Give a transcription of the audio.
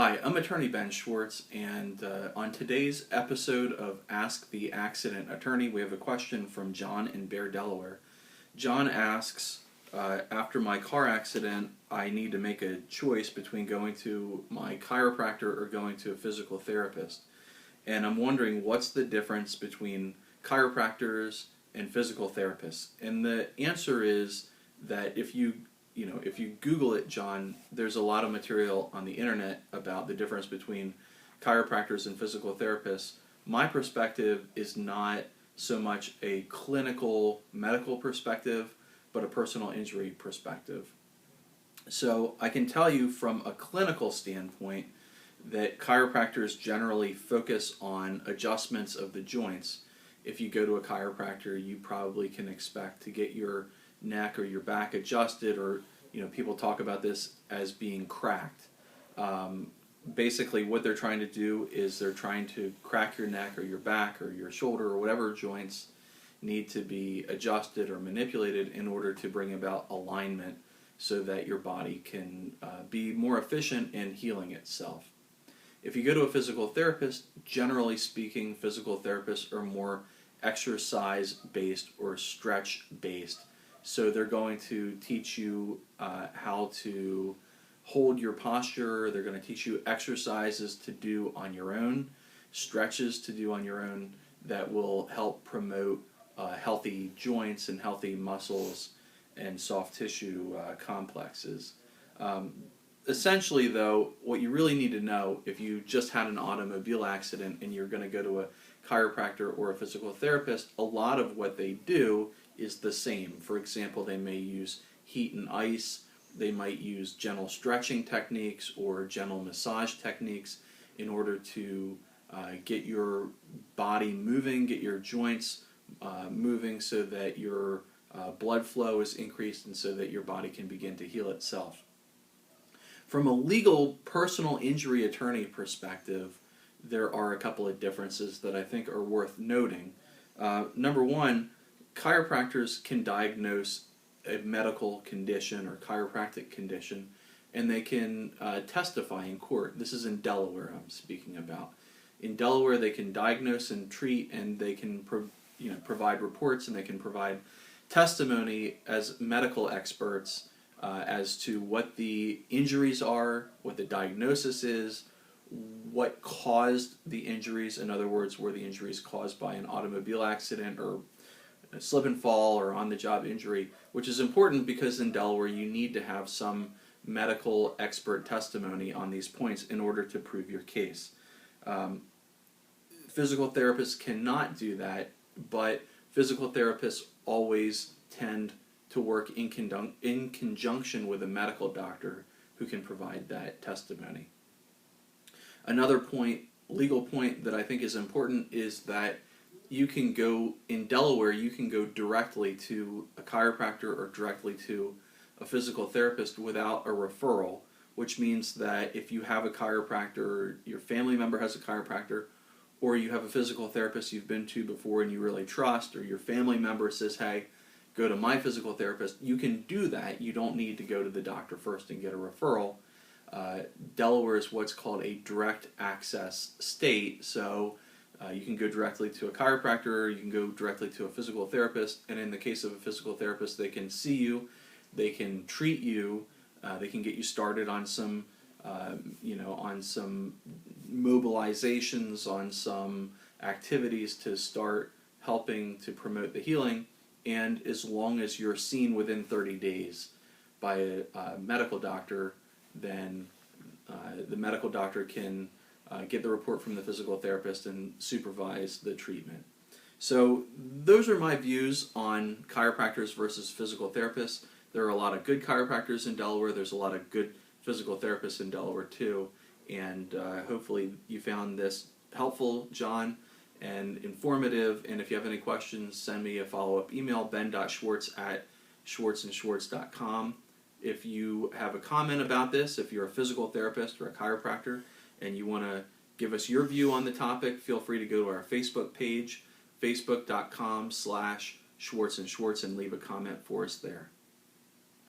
Hi, I'm Attorney Ben Schwartz, and on today's episode of Ask the Accident Attorney, we have a question from John in Bear, Delaware. John asks, after my car accident, I need to make a choice between going to my chiropractor or going to a physical therapist. And I'm wondering, what's the difference between chiropractors and physical therapists? And the answer is that if you Google it, John, there's a lot of material on the internet about the difference between chiropractors and physical therapists. My perspective is not so much a clinical medical perspective, but a personal injury perspective. So I can tell you from a clinical standpoint that chiropractors generally focus on adjustments of the joints. If you go to a chiropractor, you probably can expect to get your neck or your back adjusted, or people talk about this as being cracked. Basically what they're trying to do is they're trying to crack your neck or your back or your shoulder or whatever joints need to be adjusted or manipulated in order to bring about alignment so that your body can be more efficient in healing itself. If you go to a physical therapist, generally speaking, physical therapists are more exercise-based or stretch-based. So they're going to teach you how to hold your posture. They're going to teach you exercises to do on your own, stretches to do on your own that will help promote healthy joints and healthy muscles and soft tissue complexes. Essentially, though, what you really need to know if you just had an automobile accident and you're going to go to a chiropractor or a physical therapist, a lot of what they do is the same. For example, they may use heat and ice, they might use gentle stretching techniques or gentle massage techniques in order to get your body moving, get your joints moving so that your blood flow is increased and so that your body can begin to heal itself. From a legal personal injury attorney perspective, there are a couple of differences that I think are worth noting. Number one, chiropractors can diagnose a medical condition or chiropractic condition, and they can testify in court. This is in Delaware I'm speaking about. In Delaware, they can diagnose and treat, and they can provide reports, and they can provide testimony as medical experts as to what the injuries are, what the diagnosis is, what caused the injuries. In other words, were the injuries caused by an automobile accident or a slip and fall or on-the-job injury, which is important because in Delaware you need to have some medical expert testimony on these points in order to prove your case. Physical therapists cannot do that, but physical therapists always tend to work in conjunction with a medical doctor who can provide that testimony. Another point, legal point that I think is important is that you can go, in Delaware, you can go directly to a chiropractor or directly to a physical therapist without a referral, which means that if you have a chiropractor, or your family member has a chiropractor, or you have a physical therapist you've been to before and you really trust, or your family member says, hey, go to my physical therapist, you can do that. You don't need to go to the doctor first and get a referral. Delaware is what's called a direct access state, so you can go directly to a chiropractor, you can go directly to a physical therapist, and in the case of a physical therapist, they can see you, they can treat you, they can get you started on some, on some mobilizations, on some activities to start helping to promote the healing, and as long as you're seen within 30 days by a medical doctor, then the medical doctor can get the report from the physical therapist and supervise the treatment. So those are my views on chiropractors versus physical therapists. There are a lot of good chiropractors in Delaware. There's a lot of good physical therapists in Delaware too. And hopefully you found this helpful, John, and informative. And if you have any questions, send me a follow-up email, ben.schwartz@schwartzandschwartz.com. If you have a comment about this, if you're a physical therapist or a chiropractor, and you want to give us your view on the topic, feel free to go to our Facebook page, facebook.com/schwartzandschwartz, and leave a comment for us there.